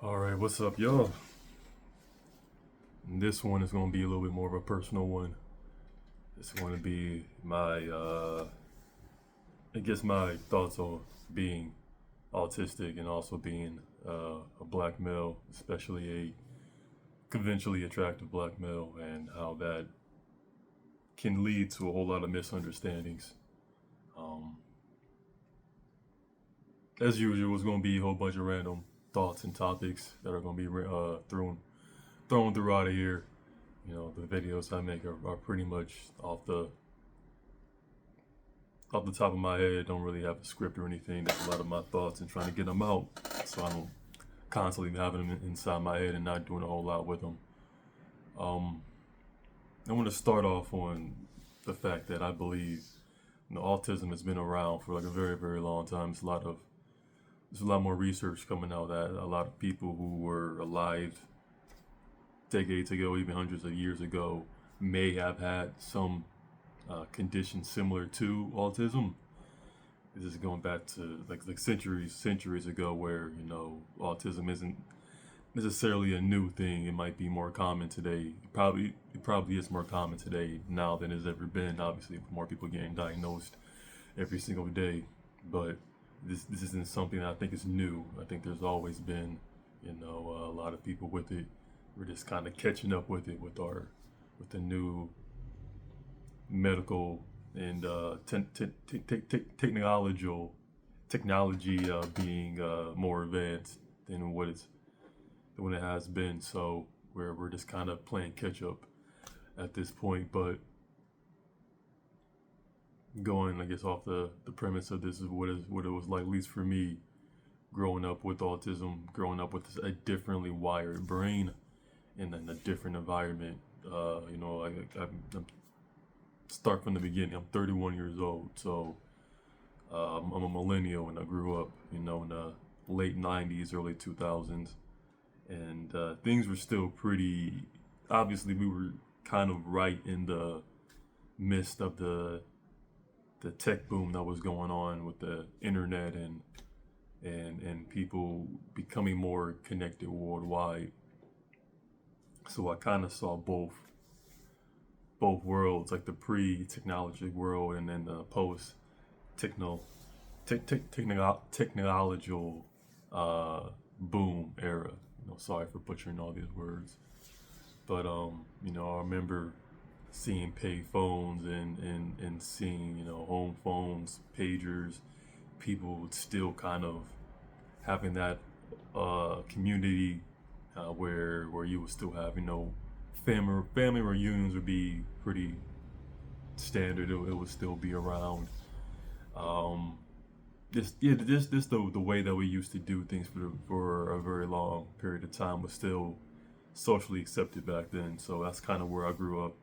All right, what's up, y'all? This one is going to be a little bit more of a personal one. It's going to be my thoughts on being autistic and also being a black male, especially a conventionally attractive black male, and how that can lead to a whole lot of misunderstandings. Um, as usual, it's going to be a whole bunch of random thoughts and topics that are going to be thrown throughout here. You know, the videos I make are pretty much off the top of my head. Don't really have a script or anything. There's a lot of my thoughts and trying to get them out, so I don't constantly having them inside my head and not doing a whole lot with them. Um, I want to start off on the fact that I believe autism has been around for like a very very long time. There's a lot more research coming out that a lot of people who were alive decades ago, even hundreds of years ago, may have had some condition similar to autism. This is going back to like centuries ago, where autism isn't necessarily a new thing. It might be more common today. It probably is more common today now than it's ever been. Obviously, with more people getting diagnosed every single day, but this isn't something that I think is new. I think there's always been a lot of people with it. We're just kind of catching up with it with the new medical and technology being more advanced than when it has been. So we're just kind of playing catch up at this point. But going, I guess, off the premise of this is what it was like, at least for me, growing up with autism, growing up with a differently wired brain in a different environment. I start from the beginning. I'm 31 years old, so I'm a millennial, and I grew up, in the late 90s, early 2000s, and things were still pretty. Obviously, we were kind of right in the midst of the tech boom that was going on with the internet and people becoming more connected worldwide. So I kind of saw both worlds, like the pre-technology world and then the post-techno technological boom era. Sorry for butchering all these words, but I remember seeing pay phones and seeing home phones, pagers, people still kind of having that community where you would still have family reunions would be pretty standard. It would still be around. Um, this the way that we used to do things for a very long period of time was still socially accepted back then. So that's kind of where I grew up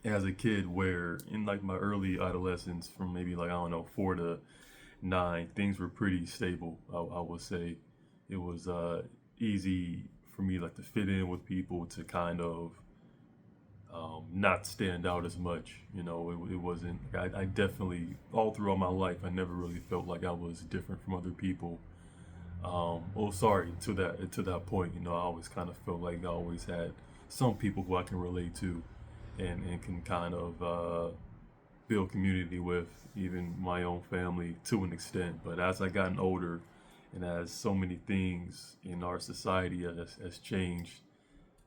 as a kid, where in like my early adolescence, from maybe like, I don't know, 4 to 9, things were pretty stable. I would say it was easy for me, like, to fit in with people, to kind of not stand out as much. It wasn't. I definitely, all throughout my life, I never really felt like I was different from other people. Sorry, to that point, I always kind of felt like I always had some people who I can relate to, and can kind of build community with, even my own family to an extent. But as I gotten older, and as so many things in our society has changed,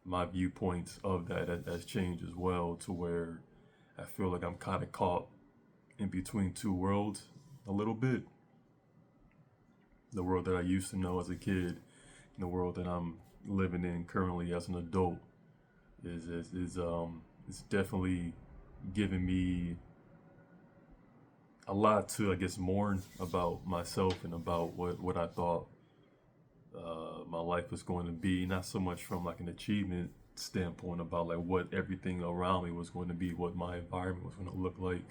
my viewpoints of that has changed as well, to where I feel like I'm kind of caught in between two worlds a little bit. The world that I used to know as a kid, and the world that I'm living in currently as an adult, is definitely giving me a lot to, I guess, mourn about myself and about what I thought my life was going to be. Not so much from like an achievement standpoint, about like what everything around me was going to be, what my environment was going to look like,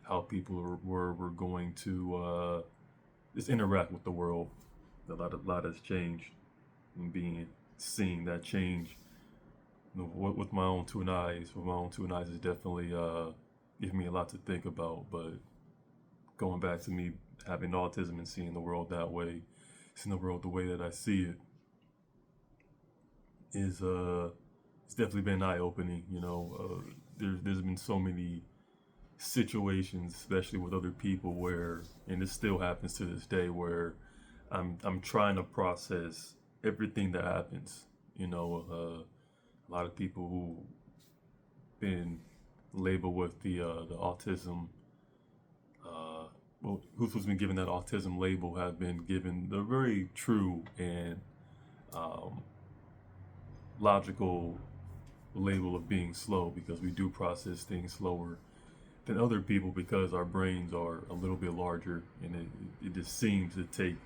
how people were going to just interact with the world. A lot has changed, and seeing that change with my own two eyes. With my own two eyes is definitely giving me a lot to think about. But going back to me having autism and seeing the world that way, seeing the world the way that I see it is it's definitely been eye opening. There's been so many situations, especially with other people, where, and it still happens to this day, where I'm trying to process everything that happens. A lot of people who been labeled with the autism, who's been given that autism label, have been given the very true and um, logical label of being slow, because we do process things slower than other people because our brains are a little bit larger, and it just seems to take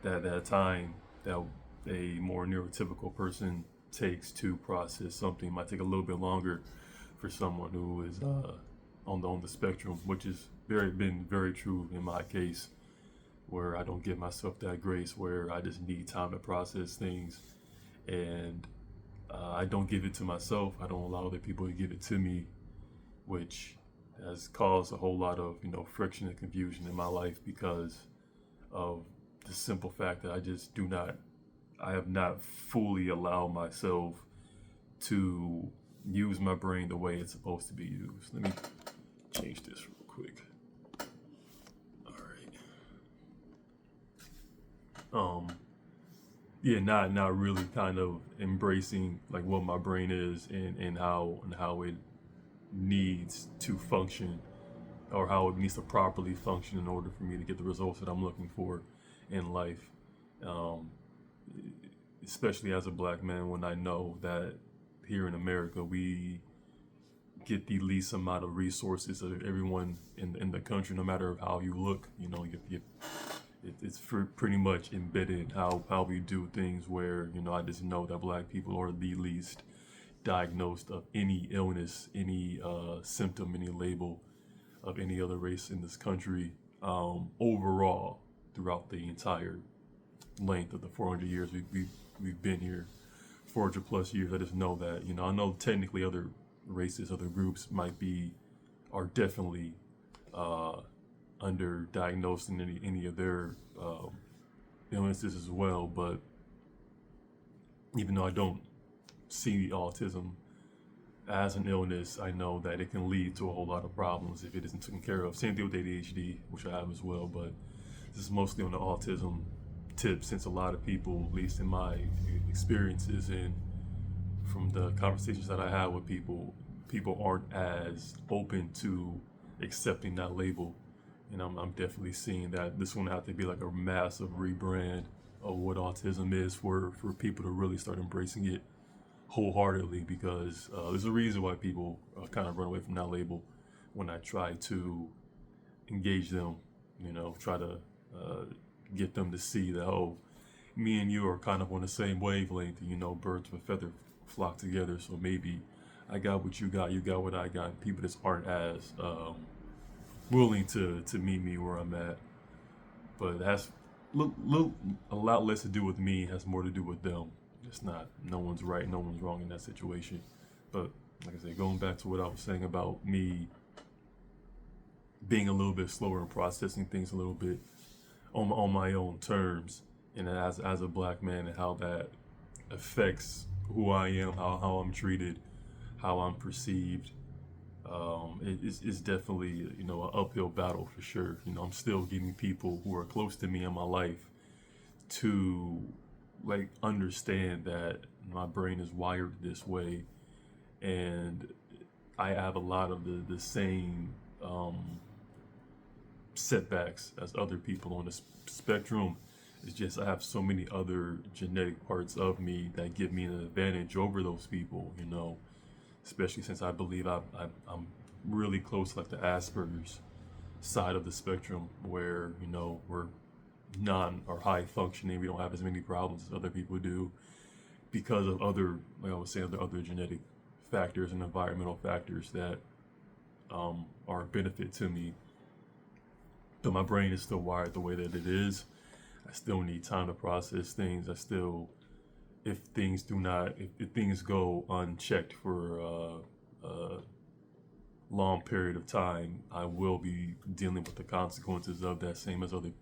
that time that a more neurotypical person takes to process something. It might take a little bit longer for someone who is on the spectrum, which has been very true in my case, where I don't give myself that grace, where I just need time to process things, and I don't give it to myself. I don't allow other people to give it to me, which has caused a whole lot of friction and confusion in my life because of the simple fact that I have not fully allowed myself to use my brain the way it's supposed to be used. Let me change this real quick. All right. Yeah, not really kind of embracing like what my brain is, and how it needs to function, or how it needs to properly function in order for me to get the results that I'm looking for in life. Um, Especially as a black man, when I know that here in America we get the least amount of resources of everyone in the country, no matter how you look. It's pretty much embedded how we do things, where I just know that black people are the least diagnosed of any illness, any symptom, any label of any other race in this country, overall, throughout the entire length of the 400 years we've been here, 400 plus years. I just know that, I know technically other races, other groups are definitely underdiagnosed in any of their illnesses as well. But even though I don't see autism as an illness, I know that it can lead to a whole lot of problems if it isn't taken care of. Same thing with ADHD, which I have as well, but this is mostly on the autism tip, since a lot of people, at least in my experiences and from the conversations that I have with people aren't as open to accepting that label. And I'm definitely seeing that this one have to be like a massive rebrand of what autism is for people to really start embracing it wholeheartedly, because there's a reason why people kind of run away from that label when I try to engage them, try to get them to see that, oh, me and you are kind of on the same wavelength, birds of a feather flock together, so maybe I got what you got what I got, and people just aren't as willing to meet me where I'm at. But it has a lot less to do with me, it has more to do with them. It's not, no one's right, no one's wrong in that situation. But like I said, going back to what I was saying about me being a little bit slower and processing things a little bit on my own terms, and as a black man, and how that affects who I am, how I'm treated, how I'm perceived. It's definitely an uphill battle for sure. I'm still getting people who are close to me in my life to like understand that my brain is wired this way, and I have a lot of the same setbacks as other people on the spectrum. It's just I have so many other genetic parts of me that give me an advantage over those people, especially since I believe I'm really close, like the Asperger's side of the spectrum, where we're non or high functioning. We don't have as many problems as other people do because of other, like I was saying, the other genetic factors and environmental factors that are a benefit to me. But my brain is still wired the way that it is. I still need time to process things. If things go unchecked for a long period of time, I will be dealing with the consequences of that, same as other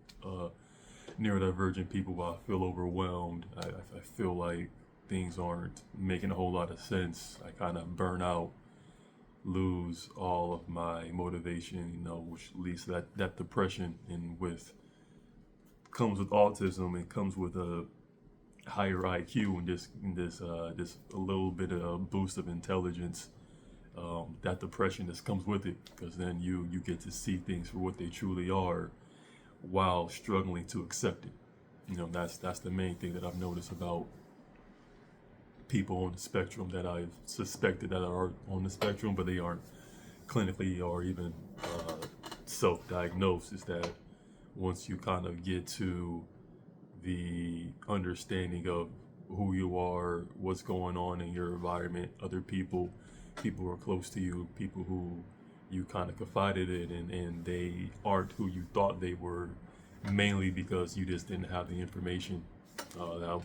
neurodivergent people, I feel overwhelmed. I feel like things aren't making a whole lot of sense. I kind of burn out, lose all of my motivation, which leads to that depression. And with comes with autism, and comes with a higher IQ and this a little bit of a boost of intelligence. That depression just comes with it, because then you get to see things for what they truly are, while struggling to accept it. That's the main thing that I've noticed about people on the spectrum, that I've suspected that are on the spectrum, but they aren't clinically or even self-diagnosed, is that once you kind of get to the understanding of who you are, what's going on in your environment, other people who are close to you, people who you kind of confided in, and they aren't who you thought they were, mainly because you just didn't have the information.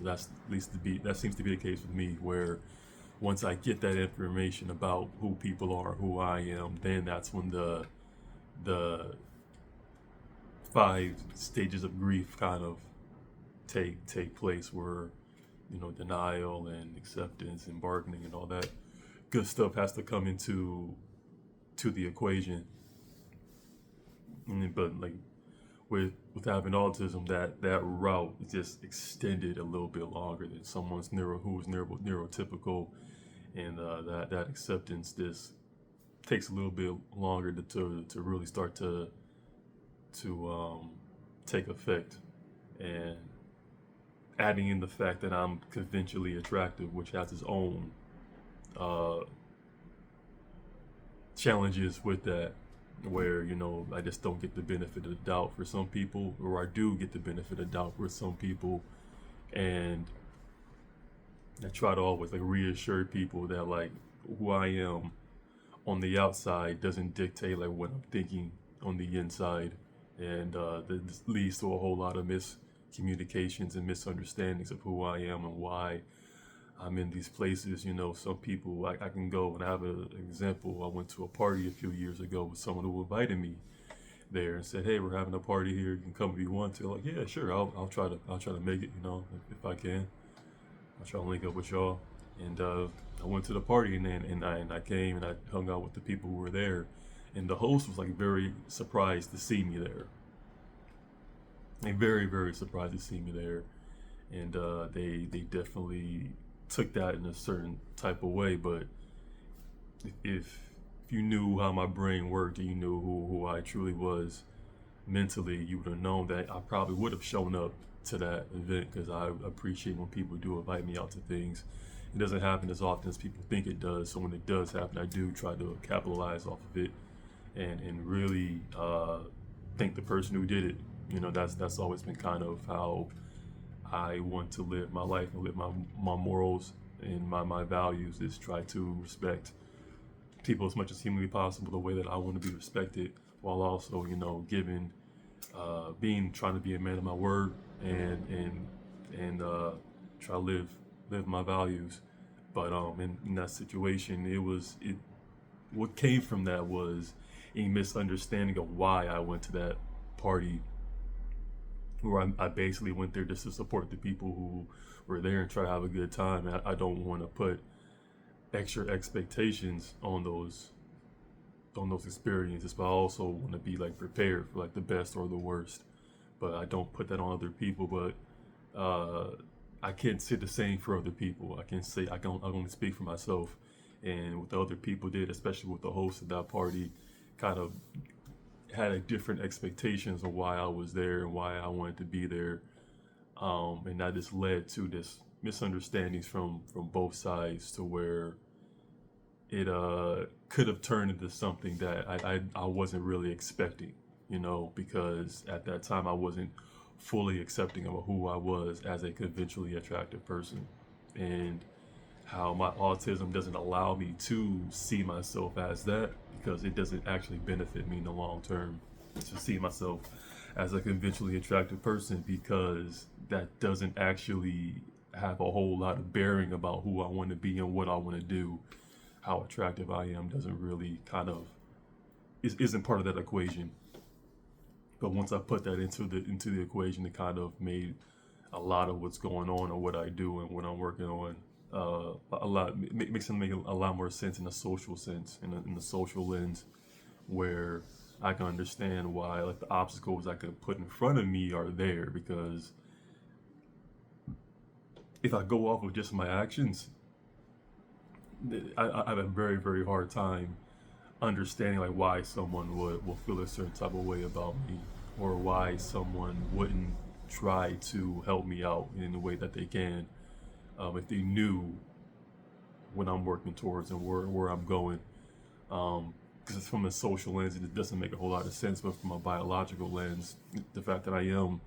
That's at least that seems to be the case with me, where once I get that information about who people are, who I am, then that's when the 5 stages of grief kind of take place, where denial and acceptance and bargaining and all that good stuff has to come into the equation. But like with having autism, that route is just extended a little bit longer than someone's who's neurotypical, and that acceptance just takes a little bit longer to really start to take effect. And adding in the fact that I'm conventionally attractive, which has its own challenges with that, where I just don't get the benefit of the doubt for some people, or I do get the benefit of doubt for some people. And I try to always reassure people that who I am on the outside doesn't dictate what I'm thinking on the inside. And this leads to a whole lot of miscommunications and misunderstandings of who I am and why I'm in these places. Some people, I can go, and I have an example. I went to a party a few years ago with someone who invited me there and said, "Hey, we're having a party here. You can come if you want to." Like, yeah, sure. I'll try to make it. If I can, I'll try to link up with y'all. And I went to the party, and I came and I hung out with the people who were there, and the host was very surprised to see me there. Very, very surprised to see me there, and they definitely took that in a certain type of way. But if you knew how my brain worked, and you knew who I truly was mentally, you would have known that I probably would have shown up to that event, because I appreciate when people do invite me out to things. It doesn't happen as often as people think it does, so when it does happen, I do try to capitalize off of it and really thank the person who did it. That's always been kind of how I want to live my life and live my morals and my values, is try to respect people as much as humanly possible the way that I want to be respected, while also giving trying to be a man of my word, and try to live my values. But in that situation, what came from that was a misunderstanding of why I went to that party, where I basically went there just to support the people who were there and try to have a good time. And I don't want to put extra expectations on those experiences, but I also want to be prepared for the best or the worst. But I don't put that on other people. But I can't say the same for other people. I can only speak for myself. And what the other people did, especially with the host of that party, kind of had a different expectations of why I was there and why I wanted to be there. And that just led to this misunderstandings from both sides, to where it could have turned into something that I wasn't really expecting, because at that time I wasn't fully accepting of who I was as a conventionally attractive person, and how my autism doesn't allow me to see myself as that, because it doesn't actually benefit me in the long term to see myself as a conventionally attractive person, because that doesn't actually have a whole lot of bearing about who I want to be and what I want to do. How attractive I am doesn't really isn't part of that equation. But once I put that into the equation, it kind of made a lot of what's going on or what I do and what I'm working on a lot makes it make a lot more sense in a social sense, in the social lens, where I can understand why like the obstacles I could put in front of me are there, because if I go off of just my actions, I have a very very hard time understanding like why someone will feel a certain type of way about me, or why someone wouldn't try to help me out in the way that they can, if they knew what I'm working towards and where I'm going. Because from a social lens, it doesn't make a whole lot of sense, but from a biological lens, the fact that I am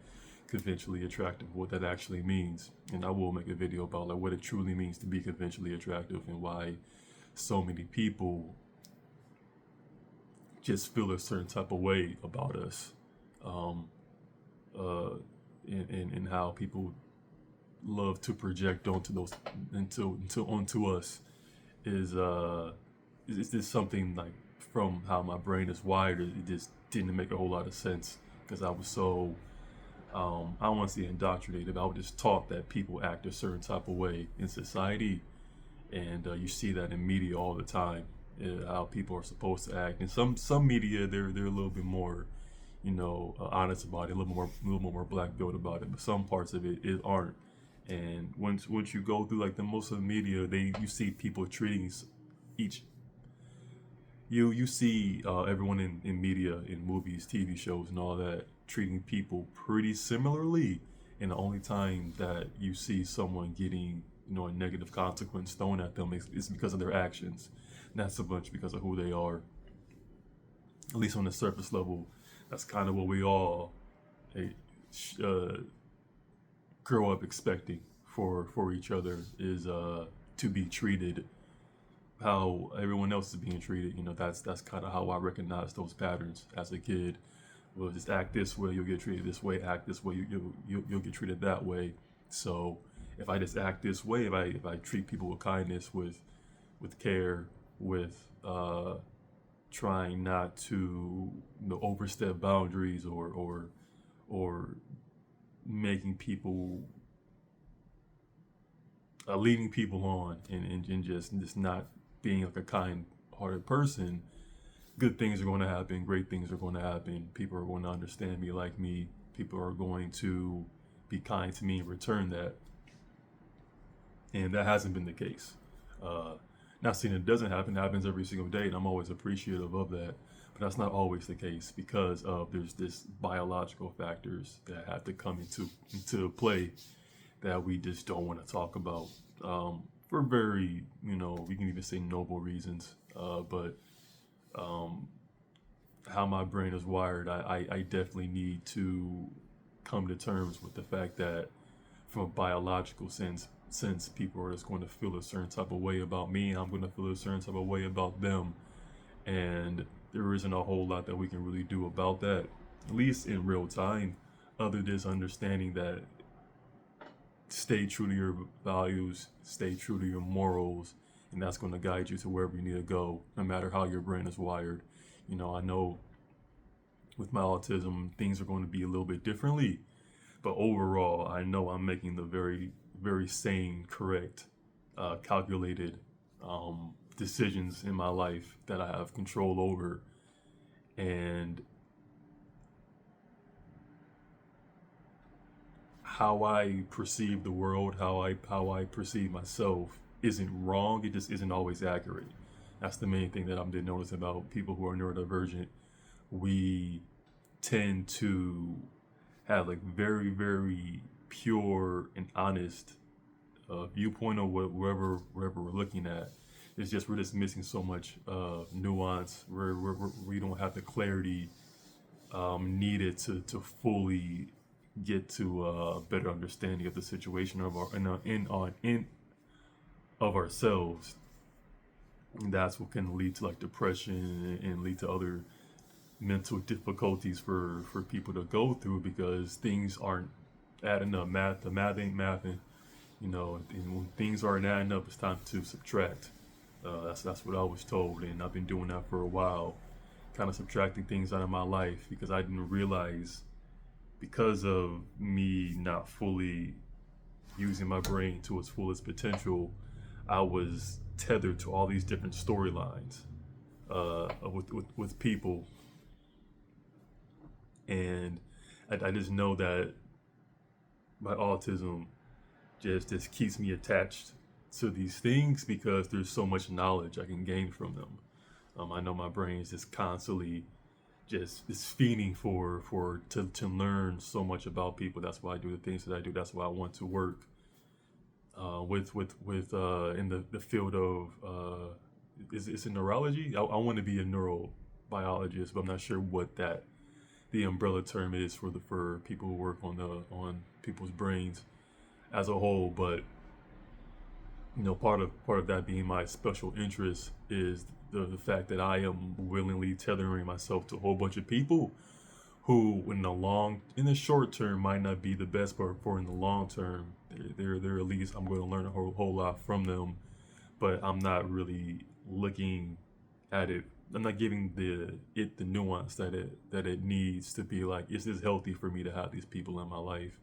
conventionally attractive, what that actually means. And I will make a video about like what it truly means to be conventionally attractive, and why so many people just feel a certain type of way about us, and how people love to project onto those onto us is this something like, from how my brain is wired, it just didn't make a whole lot of sense, because I was so I don't want to say indoctrinated, but I was just taught that people act a certain type of way in society, and you see that in media all the time, how people are supposed to act. And some media, they're a little bit more, honest about it, a little more black belt about it, but some parts of it aren't. And once you go through like the most of the media, you see people treating each you see everyone in media, in movies, TV shows, and all that, treating people pretty similarly. And the only time that you see someone getting a negative consequence thrown at them is because of their actions, not so much because of who they are. At least on the surface level, that's kind of what we all grow up expecting for each other, is to be treated how everyone else is being treated. That's kind of how I recognized those patterns as a kid. Well, just act this way, you'll get treated this way. Act this way, you'll get treated that way. So if I just act this way, if I treat people with kindness, with care, with trying not to overstep boundaries, or making people leading people on, and just not being like a kind-hearted person, good things are going to happen. Great things are going to happen. People are going to understand me, like me. People are going to be kind to me and return that. And that hasn't been the case. Not saying it doesn't happen. It happens every single day, and I'm always appreciative of that. But that's not always the case, because there's this biological factors that have to come into play that we just don't want to talk about, for very, we can even say noble reasons. But how my brain is wired, I definitely need to come to terms with the fact that, from a biological sense, since people are just going to feel a certain type of way about me, I'm going to feel a certain type of way about them. And there isn't a whole lot that we can really do about that, at least in real time, other than understanding that stay true to your values, stay true to your morals, and that's going to guide you to wherever you need to go, no matter how your brain is wired. I know with my autism, things are going to be a little bit differently, but overall, I know I'm making the very, very sane, correct, calculated decisions in my life that I have control over. And how I perceive the world, how I perceive myself isn't wrong. It just isn't always accurate. That's the main thing that I've been noticing about people who are neurodivergent. We tend to have like very, very pure and honest viewpoint of wherever we're looking at. It's just we're just missing so much nuance. We don't have the clarity needed to fully get to a better understanding of the situation of of ourselves. And that's what can lead to like depression and lead to other mental difficulties for people to go through, because things aren't adding up. The math ain't mathing, and when things aren't adding up, it's time to subtract. That's what I was told, and I've been doing that for a while. kind of subtracting things out of my life because I didn't realize, because of me not fully using my brain to its fullest potential, I was tethered to all these different storylines with people, and I just know that my autism just keeps me attached to these things because there's so much knowledge I can gain from them. I know my brain is just constantly just is feeding to learn so much about people. That's why I do the things that I do. That's why I want to work with in the field of is it neurology? I want to be a neurobiologist, but I'm not sure what the umbrella term is for people who work on people's brains as a whole. But part of that being my special interest is the fact that I am willingly tethering myself to a whole bunch of people who in the short term might not be the best, but for in the long term, they're at least I'm going to learn a whole lot from them. But I'm not really looking at it. I'm not giving the nuance that it needs to be like, is this healthy for me to have these people in my life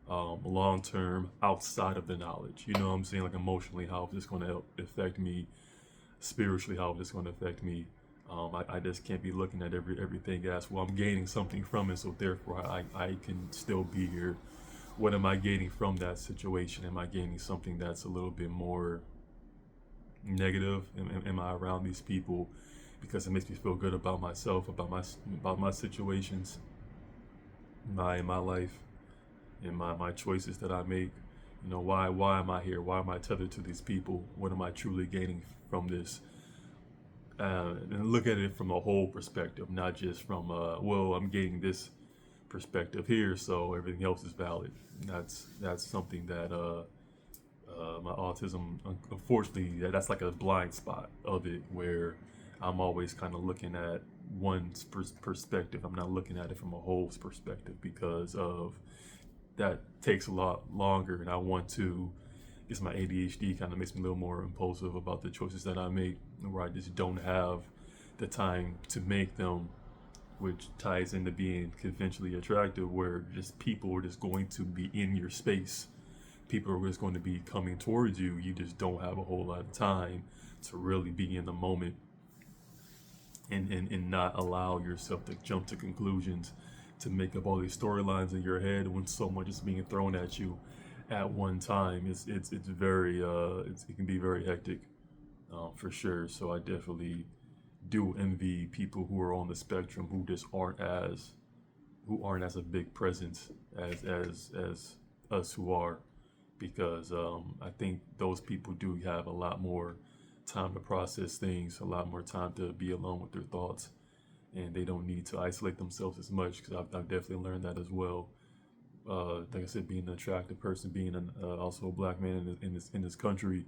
long term outside of the knowledge? You know what I'm saying? Like emotionally, how is this going to affect me? Spiritually, how is this going to affect me? I just can't be looking at everything as, well, I'm gaining something from it, so therefore I can still be here. What am I gaining from that situation? Am I gaining something that's a little bit more negative? Am I around these people because it makes me feel good about myself, about my situations, my life, and my choices that I make? Why am I here? Why am I tethered to these people? What am I truly gaining from this? And look at it from a whole perspective, not just from well, I'm getting this perspective here, so everything else is valid. That's something that my autism, unfortunately, that's like a blind spot of it, where I'm always kind of looking at one's perspective. I'm not looking at it from a whole perspective because of that takes a lot longer, and I want to. It's my ADHD kind of makes me a little more impulsive about the choices that I make, where I just don't have the time to make them, which ties into being conventionally attractive, where just people are just going to be in your space. People are just going to be coming towards you. You just don't have a whole lot of time to really be in the moment and not allow yourself to jump to conclusions, to make up all these storylines in your head when so much is being thrown at you at one time. It's very it can be very hectic for sure. So I definitely do envy people who are on the spectrum who just aren't as a big presence as us who are, because I think those people do have a lot more time to process things, a lot more time to be alone with their thoughts, and they don't need to isolate themselves as much, because I've definitely learned that as well. Like I said, being an attractive person, being also a black man in this country,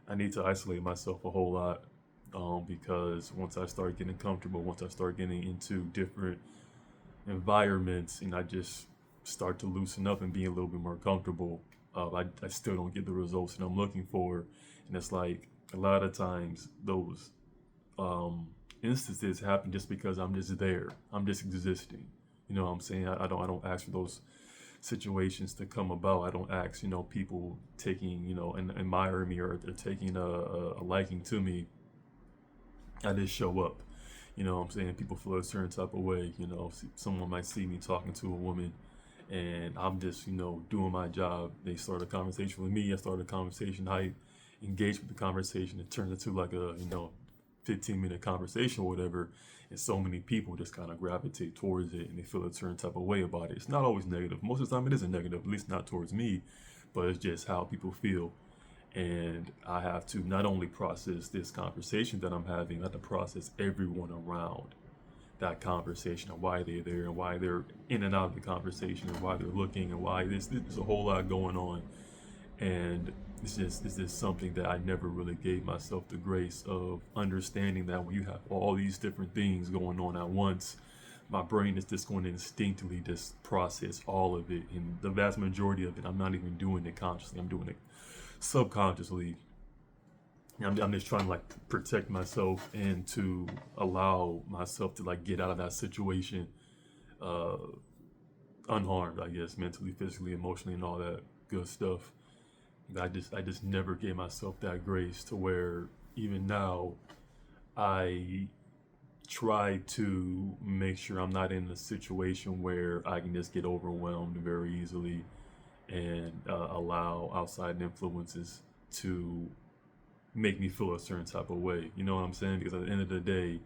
I need to isolate myself a whole lot, because once I start getting comfortable, once I start getting into different environments, and I just start to loosen up and be a little bit more comfortable, I still don't get the results that I'm looking for. And it's like a lot of times those instances happen just because I'm just there. I'm just existing. You know what I'm saying? I don't ask for those situations to come about. I don't ask, people taking, and admire me, or taking a liking to me. I just show up. You know what I'm saying? People feel a certain type of way. Someone might see me talking to a woman, and I'm just, doing my job. They start a conversation with me. I start a conversation. I engage with the conversation. It turns into like a, 15-minute conversation or whatever. And so many people just kind of gravitate towards it, and they feel a certain type of way about it. It's not always negative. Most of the time it isn't negative, at least not towards me, but it's just how people feel. And I have to not only process this conversation that I'm having, I have to process everyone around that conversation, and why they're there, and why they're in and out of the conversation, and why they're looking, and why there's a whole lot going on. And it's just something that I never really gave myself the grace of understanding, that when you have all these different things going on at once, my brain is just going to instinctively just process all of it. And the vast majority of it, I'm not even doing it consciously. I'm doing it subconsciously. I'm just trying to like protect myself and to allow myself to like get out of that situation uh, unharmed, I guess, mentally, physically, emotionally, and all that good stuff. I just never gave myself that grace to where even now I try to make sure I'm not in a situation where I can just get overwhelmed very easily and allow outside influences to make me feel a certain type of way. You know what I'm saying? Because at the end of the day,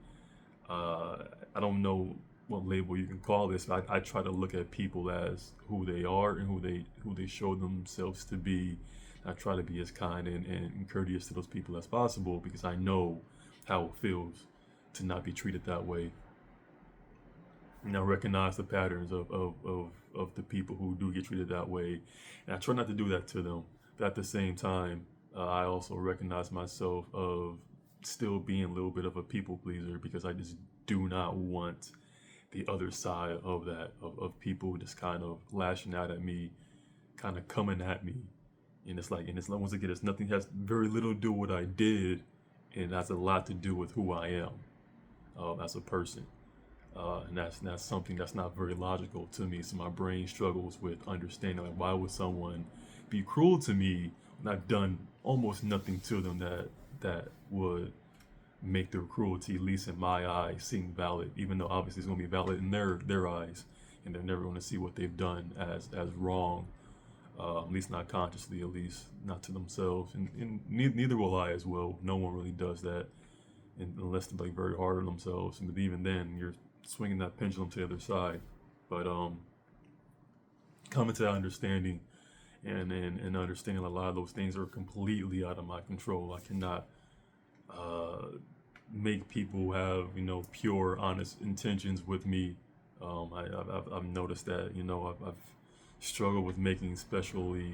uh, I don't know what label you can call this, but I try to look at people as who they are and who they show themselves to be. I try to be as kind and courteous to those people as possible because I know how it feels to not be treated that way. And I recognize the patterns of the people who do get treated that way. And I try not to do that to them. But at the same time, I also recognize myself of still being a little bit of a people pleaser because I just do not want the other side of that, of people just kind of lashing out at me, kind of coming at me. And it's like, once again, it's nothing, has very little to do with what I did, and has a lot to do with who I am as a person. And that's something that's not very logical to me. So my brain struggles with understanding like why would someone be cruel to me when I've done almost nothing to them that would make their cruelty, at least in my eyes, seem valid. Even though obviously it's going to be valid in their eyes, and they're never going to see what they've done as wrong. At least not consciously, at least not to themselves, and neither will I as well. No one really does that unless they're like very hard on themselves. But even then, you're swinging that pendulum to the other side. But coming to that understanding and understanding a lot of those things are completely out of my control. I cannot uh, make people have pure, honest intentions with me. I've noticed that I've struggled with making especially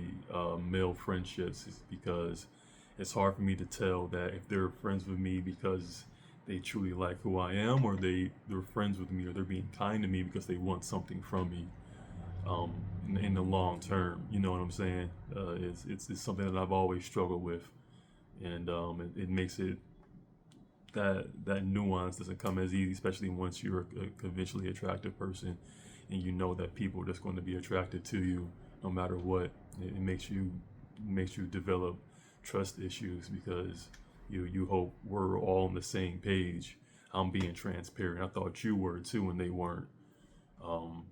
male friendships because it's hard for me to tell that if they're friends with me because they truly like who I am, or they're friends with me, or they're being kind to me because they want something from me. In the long term, you know what I'm saying? It's something that I've always struggled with, and it makes it that nuance doesn't come as easy, especially once you're a conventionally attractive person, and you know that people are just going to be attracted to you no matter what. It makes you develop trust issues because you hope we're all on the same page. I'm being transparent. I thought you were too, and they weren't.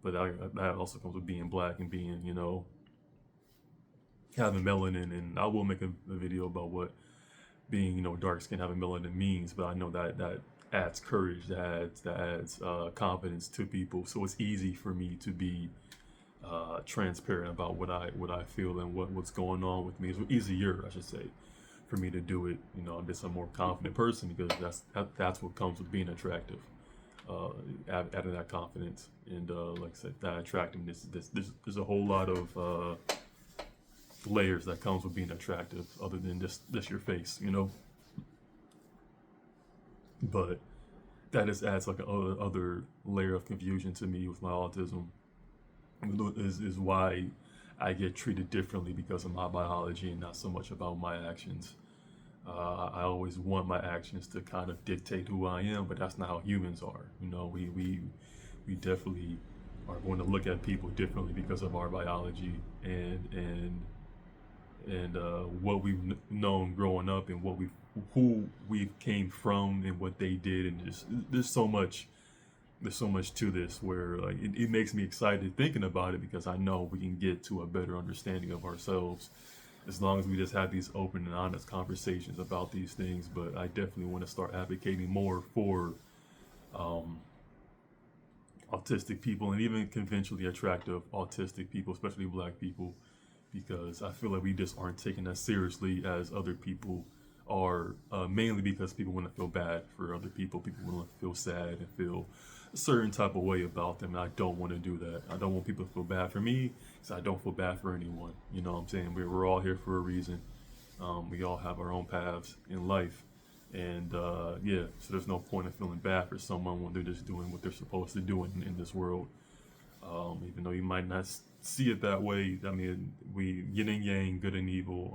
But that also comes with being black and being, having melanin. And I will make a video about what being, dark skin, having melanin means. But I know that adds courage, that adds confidence to people. So it's easy for me to be transparent about what I feel and what's going on with me. It's easier, I should say, for me to do it. I'm just a more confident person because that's what comes with being attractive. Adding that confidence and like I said, that attractiveness. There's a whole lot of layers that comes with being attractive, other than just your face. But that just adds like another layer of confusion to me with my autism. Is why I get treated differently because of my biology and not so much about my actions. I always want my actions to kind of dictate who I am, but that's not how humans are. We definitely are going to look at people differently because of our biology and what we've known growing up and who we came from and what they did, and just there's so much to this where like it makes me excited thinking about it because I know we can get to a better understanding of ourselves as long as we just have these open and honest conversations about these things. But I definitely want to start advocating more for um, autistic people and even conventionally attractive autistic people, especially black people, because I feel like we just aren't taken as seriously as other people are, mainly because people want to feel bad for other people. People want to feel sad and feel a certain type of way about them. And I don't want to do that. I don't want people to feel bad for me because I don't feel bad for anyone. You know what I'm saying? We're all here for a reason. We all have our own paths in life. And yeah, so there's no point in feeling bad for someone when they're just doing what they're supposed to do in this world. Even though you might not see it that way. I mean, we yin and yang, good and evil,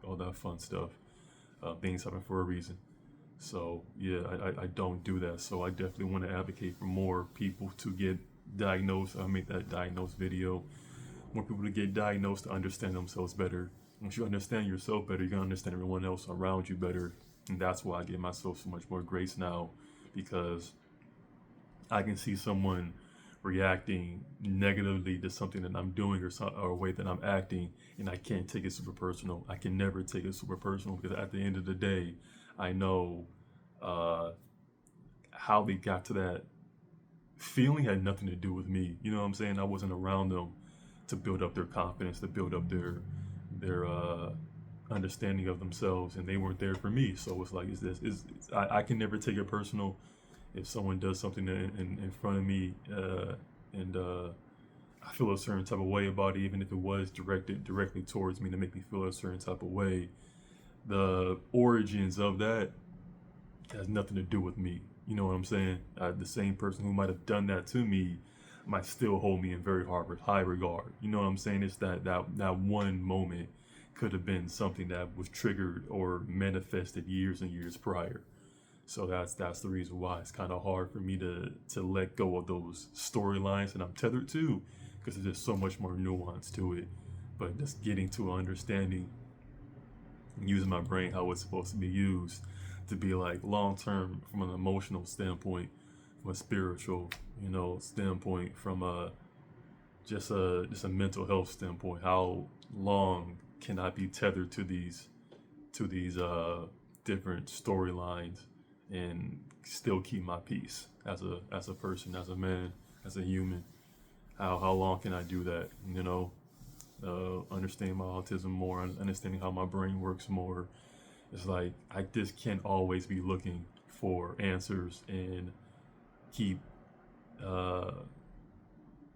all that fun stuff. Things happen for a reason. So yeah, I don't do that. So I definitely want to advocate for more people to get diagnosed. I make that diagnosed video. More people to get diagnosed to understand themselves better. Once you understand yourself better, you're gonna understand everyone else around you better. And that's why I give myself so much more grace now, because I can see someone reacting negatively to something that I'm doing, or a way that I'm acting, and I can't take it super personal. I can never take it super personal, because at the end of the day, I know uh, how they got to that feeling had nothing to do with me. You know what I'm saying? I wasn't around them to build up their confidence, to build up their understanding of themselves, and they weren't there for me. So it's like, I can never take it personal if someone does something in front of me, and I feel a certain type of way about it, even if it was directed directly towards me to make me feel a certain type of way. The origins of that has nothing to do with me. You know what I'm saying? The same person who might have done that to me might still hold me in very high regard. You know what I'm saying? It's that one moment could have been something that was triggered or manifested years and years prior. So that's the reason why it's kind of hard for me to let go of those storylines that I'm tethered to, because there's just so much more nuance to it. But just getting to an understanding, using my brain how it's supposed to be used, to be like long term, from an emotional standpoint, from a spiritual, standpoint, from just a mental health standpoint. How long can I be tethered to these different storylines and still keep my peace as a person, as a man, as a human? How long can I do that? Understanding my autism more, understanding how my brain works more. It's like I just can't always be looking for answers and keep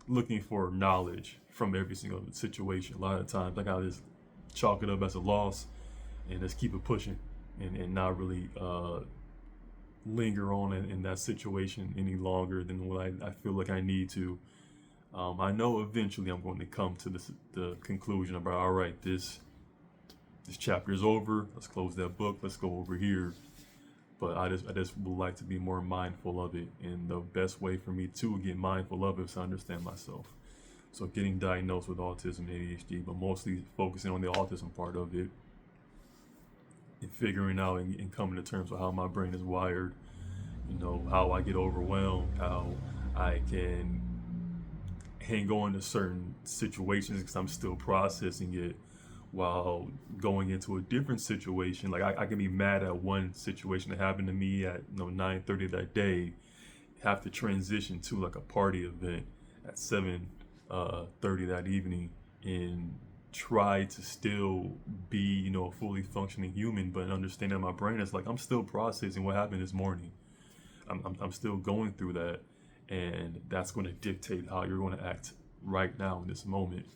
looking for knowledge from every single situation. A lot of times, like, I just chalk it up as a loss and just keep it pushing, and not really linger on in that situation any longer than what I feel like I need to. I know eventually I'm going to come to the conclusion about, all right, this chapter is over. Let's close that book. Let's go over here. But I just would like to be more mindful of it, and the best way for me to get mindful of it is to understand myself. So getting diagnosed with autism, ADHD, but mostly focusing on the autism part of it, and figuring out and coming to terms with how my brain is wired. How I get overwhelmed, how I can hang on to certain situations because I'm still processing it, while going into a different situation. Like, I can be mad at one situation that happened to me at 9:30 that day, have to transition to like a party event at 7:30 that evening, and try to still be a fully functioning human, but understanding my brain is like, I'm still processing what happened this morning. I'm still going through that, and that's going to dictate how you're going to act right now in this moment.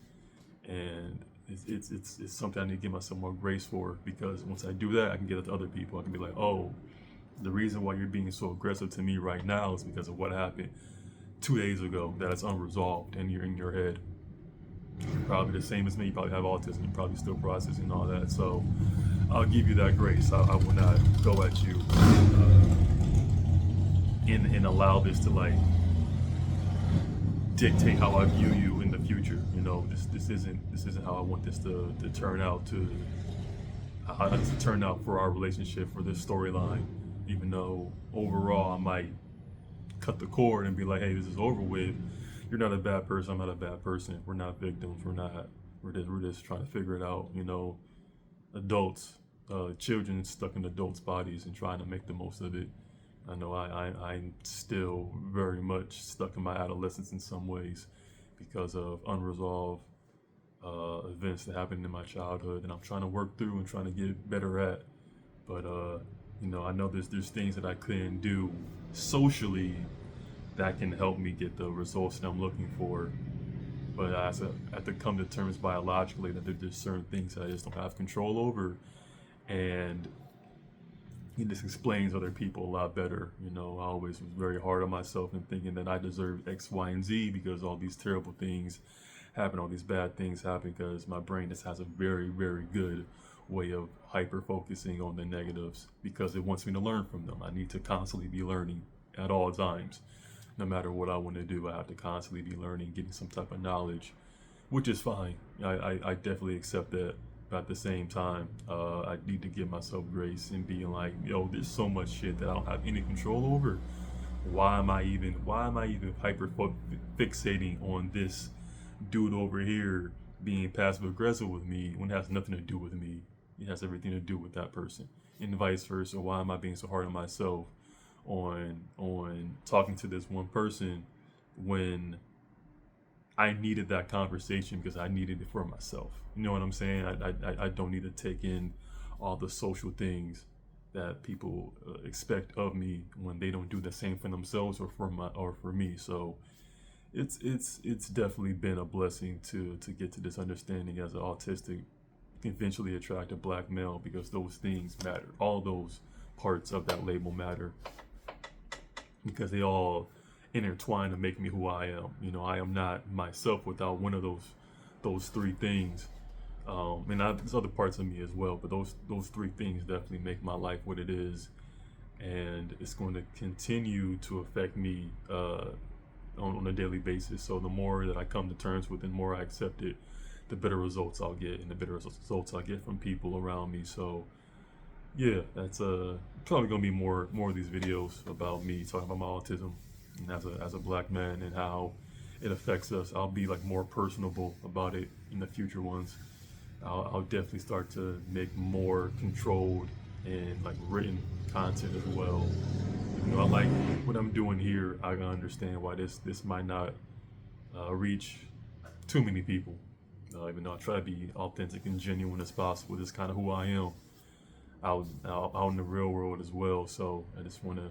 And it's something I need to give myself more grace for, because once I do that, I can get it to other people. I can be like, oh, the reason why you're being so aggressive to me right now is because of what happened 2 days ago that is unresolved, and you're in your head. You're probably the same as me. You probably have autism. You're probably still processing all that. So I'll give you that grace. I will not go at you and allow this to like dictate how I view you in the future. This isn't how I want this to turn out, how to turn out for our relationship, for this storyline. Even though overall I might cut the cord and be like, hey, this is over with. You're not a bad person. I'm not a bad person. We're not victims. We're just trying to figure it out. Adults, children stuck in adults' bodies and trying to make the most of it. I know I'm still very much stuck in my adolescence in some ways, because of unresolved events that happened in my childhood, and I'm trying to work through and trying to get better at. But I know there's things that I couldn't do socially that can help me get the results that I'm looking for. But I have to come to terms biologically that there's certain things that I just don't have control over, and it just explains other people a lot better. I always was very hard on myself and thinking that I deserved X, Y, and Z, because all these terrible things happen, all these bad things happen, because my brain just has a very, very good way of hyper focusing on the negatives because it wants me to learn from them. I need to constantly be learning at all times. No matter what I want to do, I have to constantly be learning, getting some type of knowledge, which is fine. I definitely accept that. But at the same time, I need to give myself grace and being like, yo, there's so much shit that I don't have any control over. Why am I even hyper fixating on this dude over here being passive aggressive with me when it has nothing to do with me? It has everything to do with that person, and vice versa. Why am I being so hard on myself on talking to this one person when I needed that conversation because I needed it for myself? You know what I'm saying? I don't need to take in all the social things that people expect of me when they don't do the same for themselves or for me. So it's definitely been a blessing to get to this understanding as an autistic, eventually attractive black male, because those things matter. All those parts of that label matter because they all intertwine to make me who I am. You know, I am not myself without one of those three things. There's other parts of me as well, but those three things definitely make my life what it is, and it's going to continue to affect me on a daily basis. So the more that I come to terms with it, the more I accept it, the better results I'll get, and the better results I get from people around me. So yeah, that's probably gonna be more of these videos about me talking about my autism and as a black man and how it affects us. I'll be like more personable about it in the future ones. I'll definitely start to make more controlled and like written content as well. You know, I like what I'm doing here. I can understand why this might not reach too many people. Even though I try to be authentic and genuine as possible, this is kind of who I am out in the real world as well. So I just want to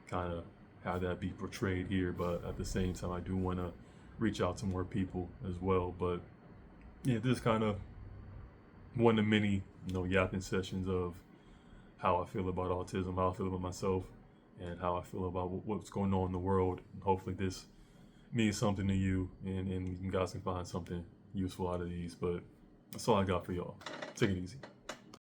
kind of have that be portrayed here, but at the same time, I do want to reach out to more people as well. But yeah, this is kind of one of many, yapping sessions of how I feel about autism, how I feel about myself, and how I feel about what's going on in the world. And hopefully this means something to you, and you guys can find something useful out of these. But that's all I got for y'all. Take it easy.